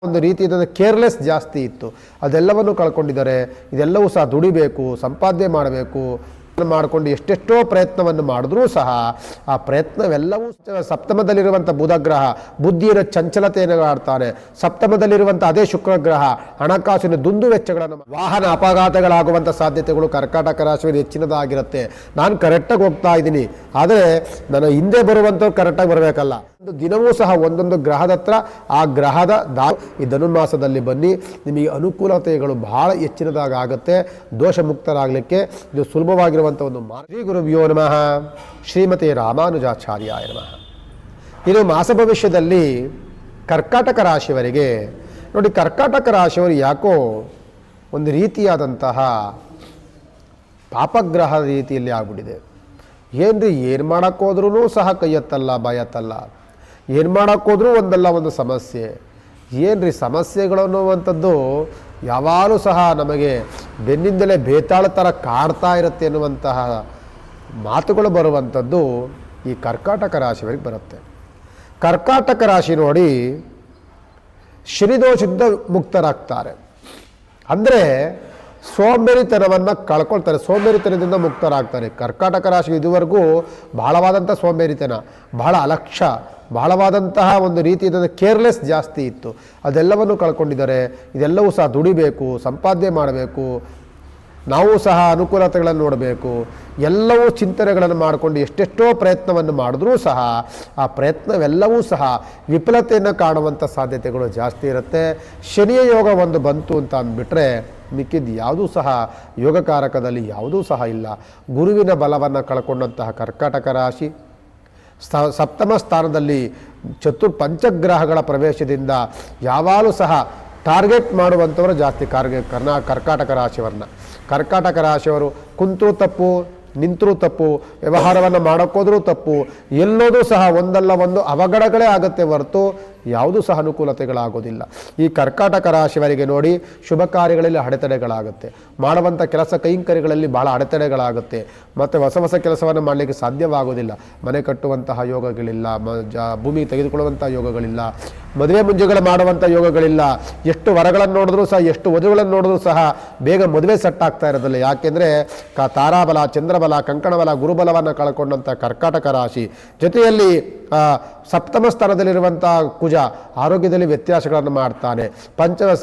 ಒಂದು ರೀತಿಯ ಕೇರ್ಲೆಸ್ ಜಾಸ್ತಿ ಇತ್ತು, ಅದೆಲ್ಲವನ್ನು ಕಳ್ಕೊಂಡಿದ್ದಾರೆ. ಇದೆಲ್ಲವೂ ಸಹ ದುಡಿಬೇಕು, ಸಂಪಾದನೆ ಮಾಡಬೇಕು ಮಾಡಿಕೊಂಡು ಎಷ್ಟೆಷ್ಟೋ ಪ್ರಯತ್ನವನ್ನು ಮಾಡಿದ್ರೂ ಸಹ ಆ ಪ್ರಯತ್ನವೆಲ್ಲವೂ ಸಪ್ತಮದಲ್ಲಿರುವಂಥ ಬುಧಗ್ರಹ ಬುದ್ಧಿಯ ಚಂಚಲತೆಯನ್ನು ಆಡ್ತಾನೆ. ಸಪ್ತಮದಲ್ಲಿರುವಂಥ ಅದೇ ಶುಕ್ರಗ್ರಹ ಹಣಕಾಸಿನ ದುಂದು ವೆಚ್ಚಗಳನ್ನು, ವಾಹನ ಅಪಘಾತಗಳಾಗುವಂಥ ಸಾಧ್ಯತೆಗಳು ಕರ್ಕಾಟಕ ರಾಶಿಯಲ್ಲಿ ಹೆಚ್ಚಿನದಾಗಿರುತ್ತೆ. ನಾನು ಕರೆಕ್ಟಾಗಿ ಹೋಗ್ತಾ ಇದ್ದೀನಿ, ಆದರೆ ನಾನು ಹಿಂದೆ ಬರುವಂಥವ್ರು ಕರೆಕ್ಟಾಗಿ ಬರಬೇಕಲ್ಲ. ಒಂದು ದಿನವೂ ಸಹ ಒಂದೊಂದು ಗ್ರಹದ ಹತ್ರ ಆ ಗ್ರಹದ ಈ ಧನುರ್ಮಾಸದಲ್ಲಿ ಬನ್ನಿ, ನಿಮಗೆ ಅನುಕೂಲತೆಗಳು ಬಹಳ ಹೆಚ್ಚಿನದಾಗುತ್ತೆ. ದೋಷ ಮುಕ್ತರಾಗಲಿಕ್ಕೆ ಇದು ಸುಲಭವಾಗಿರುವಂಥ ಒಂದು ಶ್ರೀ ಗುರುಭ್ಯೋ ನಮಃ. ಶ್ರೀಮತಿ ರಾಮಾನುಜಾಚಾರ್ಯಾಯ ನಮಃ. ಇನ್ನು ಮಾಸ ಭವಿಷ್ಯದಲ್ಲಿ ಕರ್ಕಾಟಕ ರಾಶಿಯವರಿಗೆ ನೋಡಿ, ಕರ್ಕಾಟಕ ರಾಶಿಯವರು ಯಾಕೋ ಒಂದು ರೀತಿಯಾದಂತಹ ಪಾಪಗ್ರಹ ರೀತಿಯಲ್ಲಿ ಆಗ್ಬಿಟ್ಟಿದೆ. ಏನ್ರಿ, ಏನು ಮಾಡೋಕ್ಕೋದ್ರೂ ಸಹ ಕೈ ಎತ್ತಲ್ಲ, ಬಾಯ ಎತ್ತಲ್ಲ. ಏನು ಮಾಡೋಕ್ಕೋದ್ರೂ ಒಂದಲ್ಲ ಒಂದು ಸಮಸ್ಯೆ. ಏನ್ರಿ ಸಮಸ್ಯೆಗಳು ಅನ್ನುವಂಥದ್ದು ಯಾವಾಗಲೂ ಸಹ ನಮಗೆ ಬೆನ್ನಿಂದಲೇ ಬೇತಾಳ ಥರ ಕಾಡ್ತಾ ಇರುತ್ತೆ ಎನ್ನುವಂತಹ ಮಾತುಗಳು ಬರುವಂಥದ್ದು ಈ ಕರ್ಕಾಟಕ ರಾಶಿಯವರಿಗೆ ಬರುತ್ತೆ. ಕರ್ಕಾಟಕ ರಾಶಿ ನೋಡಿ, ಶನಿದೋಷದಿಂದ ಮುಕ್ತರಾಗ್ತಾರೆ. ಅಂದರೆ ಸೋಂಬೇರಿತನವನ್ನು ಕಳ್ಕೊಳ್ತಾರೆ, ಸೋಂಬೇರಿತನದಿಂದ ಮುಕ್ತರಾಗ್ತಾರೆ. ಕರ್ಕಾಟಕ ರಾಶಿ ಇದುವರೆಗೂ ಬಹಳವಾದಂಥ ಸೋಂಬೇರಿತನ, ಬಹಳ ಅಲಕ್ಷ್ಯ, ಬಹಳವಾದಂತಹ ಒಂದು ರೀತಿಯ ಕೇರ್ಲೆಸ್ ಜಾಸ್ತಿ ಇತ್ತು, ಅದೆಲ್ಲವನ್ನು ಕಳ್ಕೊಂಡಿದ್ದಾರೆ. ಇದೆಲ್ಲವೂ ಸಹ ದುಡಿಬೇಕು, ಸಂಪಾದನೆ ಮಾಡಬೇಕು, ನಾವು ಸಹ ಅನುಕೂಲತೆಗಳನ್ನು ನೋಡಬೇಕು, ಎಲ್ಲವೂ ಚಿಂತನೆಗಳನ್ನು ಮಾಡಿಕೊಂಡು ಎಷ್ಟೆಷ್ಟೋ ಪ್ರಯತ್ನವನ್ನು ಮಾಡಿದ್ರೂ ಸಹ ಆ ಪ್ರಯತ್ನವೆಲ್ಲವೂ ಸಹ ವಿಫಲತೆಯನ್ನು ಕಾಣುವಂಥ ಸಾಧ್ಯತೆಗಳು ಜಾಸ್ತಿ ಇರುತ್ತೆ. ಶನಿಯ ಯೋಗ ಒಂದು ಬಂತು ಅಂತ ಅಂದ್ಬಿಟ್ರೆ ಮಿಕ್ಕಿದ್ದು ಯಾವುದೂ ಸಹ ಯೋಗಕಾರಕದಲ್ಲಿ ಯಾವುದೂ ಸಹ ಇಲ್ಲ. ಗುರುವಿನ ಬಲವನ್ನು ಕಳ್ಕೊಂಡಂತಹ ಕರ್ಕಾಟಕ ರಾಶಿ ಸಪ್ತಮ ಸ್ಥಾನದಲ್ಲಿ ಪಂಚಗ್ರಹಗಳ ಪ್ರವೇಶದಿಂದ ಯಾವಾಗಲೂ ಸಹ ಟಾರ್ಗೆಟ್ ಮಾಡುವಂಥವರು ಜಾಸ್ತಿ. ಕರ್ಕಾಟಕ ರಾಶಿಯವರನ್ನ, ಕರ್ಕಾಟಕ ರಾಶಿಯವರು ಕುಂತರೂ ತಪ್ಪು, ನಿಂತರೂ ತಪ್ಪು, ವ್ಯವಹಾರವನ್ನು ಮಾಡೋಕ್ಕೋದ್ರೂ ತಪ್ಪು, ಎಲ್ಲೋದೂ ಸಹ ಒಂದಲ್ಲ ಒಂದು ಅವಘಡಗಳೇ ಆಗುತ್ತೆ ಹೊರತು ಯಾವುದೂ ಸಹ ಅನುಕೂಲತೆಗಳಾಗೋದಿಲ್ಲ. ಈ ಕರ್ಕಾಟಕ ರಾಶಿಯವರಿಗೆ ನೋಡಿ, ಶುಭ ಕಾರ್ಯಗಳಲ್ಲಿ ಅಡೆತಡೆಗಳಾಗುತ್ತೆ, ಮಾಡುವಂಥ ಕೆಲಸ ಕೈಂಕರ್ಯಗಳಲ್ಲಿ ಬಹಳ ಅಡೆತಡೆಗಳಾಗುತ್ತೆ, ಮತ್ತು ಹೊಸ ಹೊಸ ಕೆಲಸವನ್ನು ಮಾಡಲಿಕ್ಕೆ ಸಾಧ್ಯವಾಗೋದಿಲ್ಲ. ಮನೆ ಕಟ್ಟುವಂತಹ ಯೋಗಗಳಿಲ್ಲ, ಭೂಮಿ ತೆಗೆದುಕೊಳ್ಳುವಂಥ ಯೋಗಗಳಿಲ್ಲ, ಮದುವೆ ಮುಂಜೆಗಳು ಮಾಡುವಂಥ ಯೋಗಗಳಿಲ್ಲ. ಎಷ್ಟು ವರಗಳನ್ನು ನೋಡಿದ್ರೂ ಸಹ, ಎಷ್ಟು ವಧುಗಳನ್ನು ನೋಡಿದ್ರೂ ಸಹ ಬೇಗ ಮದುವೆ ಸೆಟ್ ಆಗ್ತಾ ಇರೋದಿಲ್ಲ. ಯಾಕೆಂದರೆ ತಾರಾಬಲ, ಚಂದ್ರಬಲ, ಕಂಕಣಬಲ, ಗುರುಬಲವನ್ನು ಕಳ್ಕೊಂಡಂಥ ಕರ್ಕಾಟಕ ರಾಶಿ ಜೊತೆಯಲ್ಲಿ ಸಪ್ತಮ ಸ್ಥಾನದಲ್ಲಿರುವಂಥ ಕುಜ ಆರೋಗ್ಯದಲ್ಲಿ ವ್ಯತ್ಯಾಸಗಳನ್ನು ಮಾಡ್ತಾನೆ.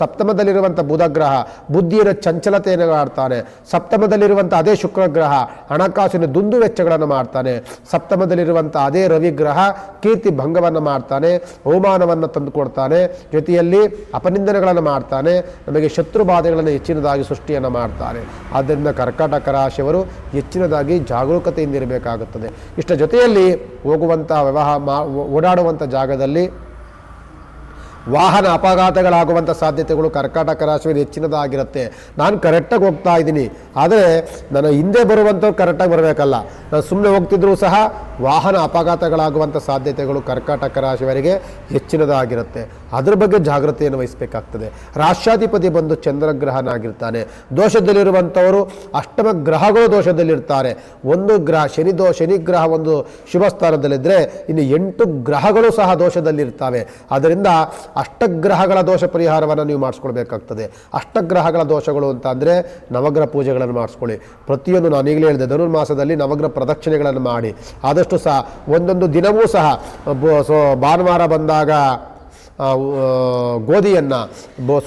ಸಪ್ತಮದಲ್ಲಿರುವಂಥ ಬುಧಗ್ರಹ ಬುದ್ಧಿಯ ಚಂಚಲತೆಯನ್ನು ಮಾಡ್ತಾನೆ. ಸಪ್ತಮದಲ್ಲಿರುವಂಥ ಅದೇ ಶುಕ್ರಗ್ರಹ ಹಣಕಾಸಿನ ದುಂದು ವೆಚ್ಚಗಳನ್ನು ಮಾಡ್ತಾನೆ. ಸಪ್ತಮದಲ್ಲಿರುವಂಥ ಅದೇ ರವಿಗ್ರಹ ಕೀರ್ತಿ ಭಂಗವನ್ನು ಮಾಡ್ತಾನೆ, ಅವಮಾನವನ್ನು ತಂದುಕೊಡ್ತಾನೆ, ಜೊತೆಯಲ್ಲಿ ಅಪನಿಂದನೆಗಳನ್ನು ಮಾಡ್ತಾನೆ, ನಮಗೆ ಶತ್ರು ಬಾಧೆಗಳನ್ನು ಹೆಚ್ಚಿನದಾಗಿ ಸೃಷ್ಟಿಯನ್ನು ಮಾಡ್ತಾನೆ. ಆದ್ದರಿಂದ ಕರ್ಕಾಟಕ ರಾಶಿಯವರು ಹೆಚ್ಚಿನದಾಗಿ ಜಾಗರೂಕತೆಯಿಂದ ಇರಬೇಕಾಗುತ್ತದೆ. ಇಷ್ಟ ಜೊತೆಯಲ್ಲಿ ಹೋಗುವಂಥ ಓಡಾಡುವಂಥ ಜಾಗದಲ್ಲಿ ವಾಹನ ಅಪಘಾತಗಳಾಗುವಂಥ ಸಾಧ್ಯತೆಗಳು ಕರ್ಕಾಟಕ ರಾಶಿಯಲ್ಲಿ ಹೆಚ್ಚಿನದಾಗಿರುತ್ತೆ. ನಾನು ಕರೆಕ್ಟಾಗಿ ಹೋಗ್ತಾ ಇದ್ದೀನಿ, ಆದರೆ ನಾನು ಹಿಂದೆ ಬರುವಂಥವ್ರು ಕರೆಕ್ಟಾಗಿ ಬರಬೇಕಲ್ಲ. ನಾನು ಸುಮ್ಮನೆ ಹೋಗ್ತಿದ್ರೂ ಸಹ ವಾಹನ ಅಪಘಾತಗಳಾಗುವಂಥ ಸಾಧ್ಯತೆಗಳು ಕರ್ಕಾಟಕ ರಾಶಿಯವರಿಗೆ ಹೆಚ್ಚಿನದಾಗಿರುತ್ತೆ. ಅದ್ರ ಬಗ್ಗೆ ಜಾಗೃತಿಯನ್ನು ವಹಿಸಬೇಕಾಗ್ತದೆ. ರಾಷ್ಟ್ರಾಧಿಪತಿ ಬಂದು ಚಂದ್ರಗ್ರಹನಾಗಿರ್ತಾನೆ. ದೋಷದಲ್ಲಿರುವಂಥವರು ಅಷ್ಟಮ ಗ್ರಹಗಳು ದೋಷದಲ್ಲಿರ್ತಾರೆ. ಒಂದು ಗ್ರಹ ಶನಿಗ್ರಹ ಒಂದು ಶುಭ ಸ್ಥಾನದಲ್ಲಿದ್ದರೆ ಇನ್ನು 8 ಗ್ರಹಗಳು ಸಹ ದೋಷದಲ್ಲಿರ್ತವೆ. ಆದ್ದರಿಂದ ಅಷ್ಟಗ್ರಹಗಳ ದೋಷ ಪರಿಹಾರವನ್ನು ನೀವು ಮಾಡಿಸ್ಕೊಳ್ಬೇಕಾಗ್ತದೆ. ಅಷ್ಟಗ್ರಹಗಳ ದೋಷಗಳು ಅಂತ ಅಂದರೆ ನವಗ್ರಹ ಪೂಜೆಗಳನ್ನು ಮಾಡಿಸ್ಕೊಳ್ಳಿ. ಪ್ರತಿಯೊಂದು ನಾನು ಈಗಲೇ ಹೇಳಿದೆ, ಧನುರ್ಮಾಸದಲ್ಲಿ ನವಗ್ರಹ ಪ್ರದಕ್ಷಿಣೆಗಳನ್ನು ಮಾಡಿ. ಆದಷ್ಟು ಸಹ ಒಂದೊಂದು ದಿನವೂ ಸಹ ಭಾನುವಾರ ಬಂದಾಗ ಗೋಧಿಯನ್ನು,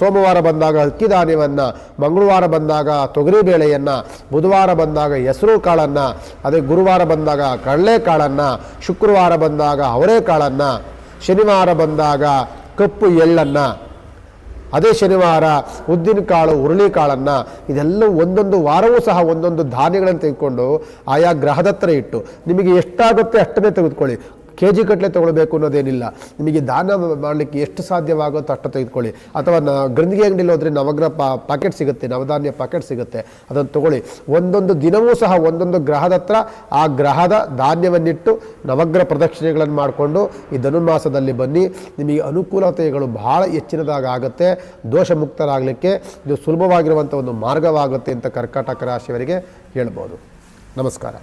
ಸೋಮವಾರ ಬಂದಾಗ ಅಕ್ಕಿ ಧಾನ್ಯವನ್ನು, ಮಂಗಳವಾರ ಬಂದಾಗ ತೊಗರಿಬೇಳೆಯನ್ನು, ಬುಧವಾರ ಬಂದಾಗ ಹೆಸರು ಕಾಳನ್ನು, ಅದೇ ಗುರುವಾರ ಬಂದಾಗ ಕಡಲೆಕಾಳನ್ನು, ಶುಕ್ರವಾರ ಬಂದಾಗ ಅವರೆಕಾಳನ್ನು, ಶನಿವಾರ ಬಂದಾಗ ಕಪ್ಪು ಎಳ್ಳನ್ನು, ಅದೇ ಶನಿವಾರ ಉದ್ದಿನ ಕಾಳು, ಹುರುಳಿಕಾಳನ್ನು, ಇದೆಲ್ಲ ಒಂದೊಂದು ವಾರವೂ ಸಹ ಒಂದೊಂದು ಧಾನ್ಯಗಳನ್ನು ತೆಗೆದುಕೊಂಡು ಆಯಾ ಗ್ರಹದತ್ರ ಇಟ್ಟು ನಿಮಗೆ ಎಷ್ಟಾಗುತ್ತೆ ಅಷ್ಟನ್ನೇ ತೆಗೆದುಕೊಳ್ಳಿ. ಕೆಜಿ ಗಟ್ಟಲೆ ತೊಗೊಳ್ಬೇಕು ಅನ್ನೋದೇನಿಲ್ಲ. ನಿಮಗೆ ದಾನ ಮಾಡಲಿಕ್ಕೆ ಎಷ್ಟು ಸಾಧ್ಯವಾಗುತ್ತೋ ಅಷ್ಟು ತೆಗೆದುಕೊಳ್ಳಿ. ಅಥವಾ ಗಂದಿಗೆ ಅಂಗಡಿಲಿ ಹೋದರೆ ನವಗ್ರಹ ಪಾಕೆಟ್ ಸಿಗುತ್ತೆ, ನವಧಾನ್ಯ ಪಾಕೆಟ್ ಸಿಗುತ್ತೆ, ಅದನ್ನು ತೊಗೊಳ್ಳಿ. ಒಂದೊಂದು ದಿನವೂ ಸಹ ಒಂದೊಂದು ಗ್ರಹದ ಹತ್ರ ಆ ಗ್ರಹದ ಧಾನ್ಯವನ್ನಿಟ್ಟು ನವಗ್ರಹ ಪ್ರದಕ್ಷಿಣೆಗಳನ್ನು ಮಾಡಿಕೊಂಡು ಈ ಧನುರ್ಮಾಸದಲ್ಲಿ ಬನ್ನಿ. ನಿಮಗೆ ಅನುಕೂಲತೆಗಳು ಬಹಳ ಹೆಚ್ಚಿನದಾಗುತ್ತೆ. ದೋಷ ಮುಕ್ತರಾಗಲಿಕ್ಕೆ ಇದು ಸುಲಭವಾಗಿರುವಂಥ ಒಂದು ಮಾರ್ಗವಾಗುತ್ತೆ ಅಂತ ಕರ್ಕಾಟಕ ರಾಶಿಯವರಿಗೆ ಹೇಳ್ಬೋದು. ನಮಸ್ಕಾರ.